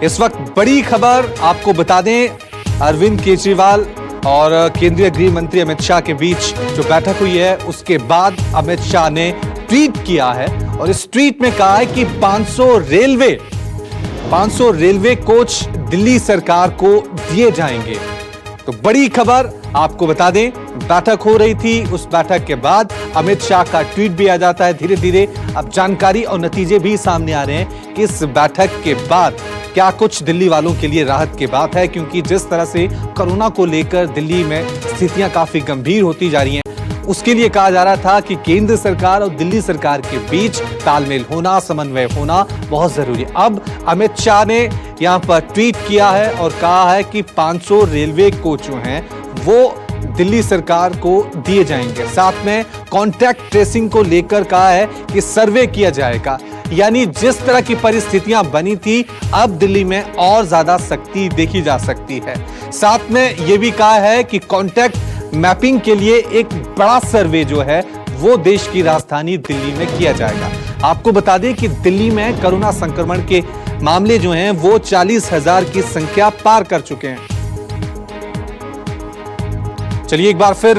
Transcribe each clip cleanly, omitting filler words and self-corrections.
इस वक्त बड़ी खबर आपको बता दें, अरविंद केजरीवाल और केंद्रीय गृह मंत्री अमित शाह के बीच जो बैठक हुई है उसके बाद अमित शाह ने ट्वीट किया है और इस ट्वीट में कहा है कि 500 रेलवे कोच दिल्ली सरकार को दिए जाएंगे। तो बड़ी खबर आपको बता दें, बैठक हो रही थी, उस बैठक के बाद अमित शाह का ट्वीट भी आ जाता है। धीरे धीरे अब जानकारी और नतीजे भी सामने आ रहे हैं कि इस बैठक के बाद क्या कुछ दिल्ली वालों के लिए राहत की बात है, क्योंकि जिस तरह से कोरोना को लेकर दिल्ली में स्थितियां काफी गंभीर होती जा रही हैं, उसके लिए कहा जा रहा था कि केंद्र सरकार और दिल्ली सरकार के बीच तालमेल होना, समन्वय होना बहुत जरूरी है। अब अमित शाह ने यहां पर ट्वीट किया है और कहा है कि 500 रेलवे कोच जो हैं वो दिल्ली सरकार को दिए जाएंगे। साथ में कॉन्टैक्ट ट्रेसिंग को लेकर कहा है कि सर्वे किया जाएगा, यानी जिस तरह की परिस्थितियां बनी थी अब दिल्ली में और ज्यादा सख्ती देखी जा सकती है। साथ में यह भी कहा है कि कॉन्टैक्ट मैपिंग के लिए एक बड़ा सर्वे जो है वो देश की राजधानी दिल्ली में किया जाएगा। आपको बता दें कि दिल्ली में कोरोना संक्रमण के मामले जो हैं वो 40,000 की संख्या पार कर चुके हैं। चलिए एक बार फिर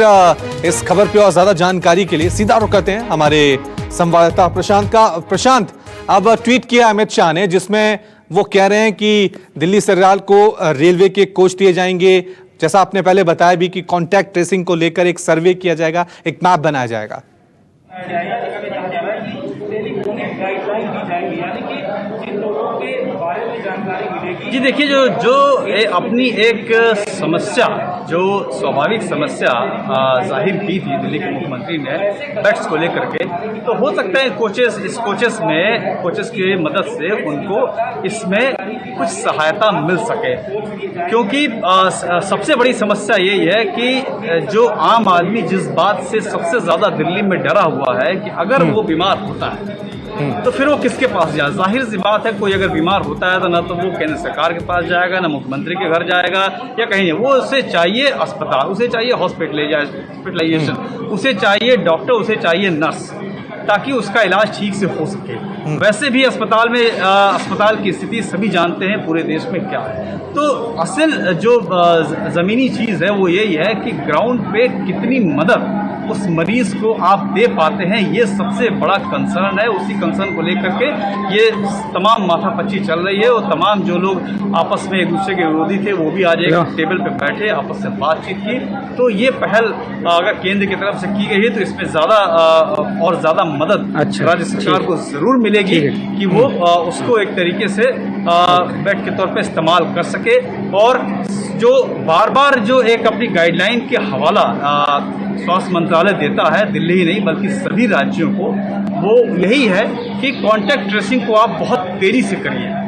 इस खबर पे और ज्यादा जानकारी के लिए सीधा रुख करते हैं हमारे संवाददाता प्रशांत का। प्रशांत, अब ट्वीट किया अमित शाह ने जिसमें वो कह रहे हैं कि दिल्ली सरकार को रेलवे के कोच दिए जाएंगे, जैसा आपने पहले बताया भी कि कॉन्टैक्ट ट्रेसिंग को लेकर एक सर्वे किया जाएगा, एक मैप बनाया जाएगा। जी देखिए, जो अपनी एक समस्या, जो स्वाभाविक समस्या जाहिर की थी दिल्ली के मुख्यमंत्री ने बेड्स को लेकर के, तो हो सकता है कोचेस की मदद से उनको इसमें कुछ सहायता मिल सके, क्योंकि सबसे बड़ी समस्या यही है कि जो आम आदमी जिस बात से सबसे ज़्यादा दिल्ली में डरा हुआ है कि अगर वो बीमार होता है तो फिर वो किसके पास जाए। जाहिर सी बात है, कोई अगर बीमार होता है तो ना तो वो केंद्र सरकार के पास जाएगा, ना मुख्यमंत्री के घर जाएगा या कहीं नहीं। वो उसे चाहिए अस्पताल, उसे चाहिए हॉस्पिटलाइजेशन, उसे चाहिए डॉक्टर, उसे चाहिए नर्स, ताकि उसका इलाज ठीक से हो सके। वैसे भी अस्पताल की स्थिति सभी जानते हैं पूरे देश में क्या है। तो असल जो ज़मीनी चीज़ है वो यही है कि ग्राउंड पे कितनी मदद उस मरीज को आप दे पाते हैं, ये सबसे बड़ा कंसर्न है। उसी कंसर्न को लेकर के ये तमाम माथापच्ची चल रही है और तमाम जो लोग आपस में एक दूसरे के विरोधी थे वो भी आज एक टेबल पे बैठे आपस में बातचीत की। तो ये पहल अगर केंद्र की तरफ से की गई है तो इसमें ज़्यादा मदद राज्य सरकार को ज़रूर मिलेगी कि वो उसको एक तरीके से बेड के तौर पर इस्तेमाल कर सके। और जो बार बार जो एक अपनी गाइडलाइन के हवाला स्वास्थ्य मंत्रालय देता है, दिल्ली ही नहीं बल्कि सभी राज्यों को, वो यही है कि कॉन्टैक्ट ट्रेसिंग को आप बहुत तेजी से करिए।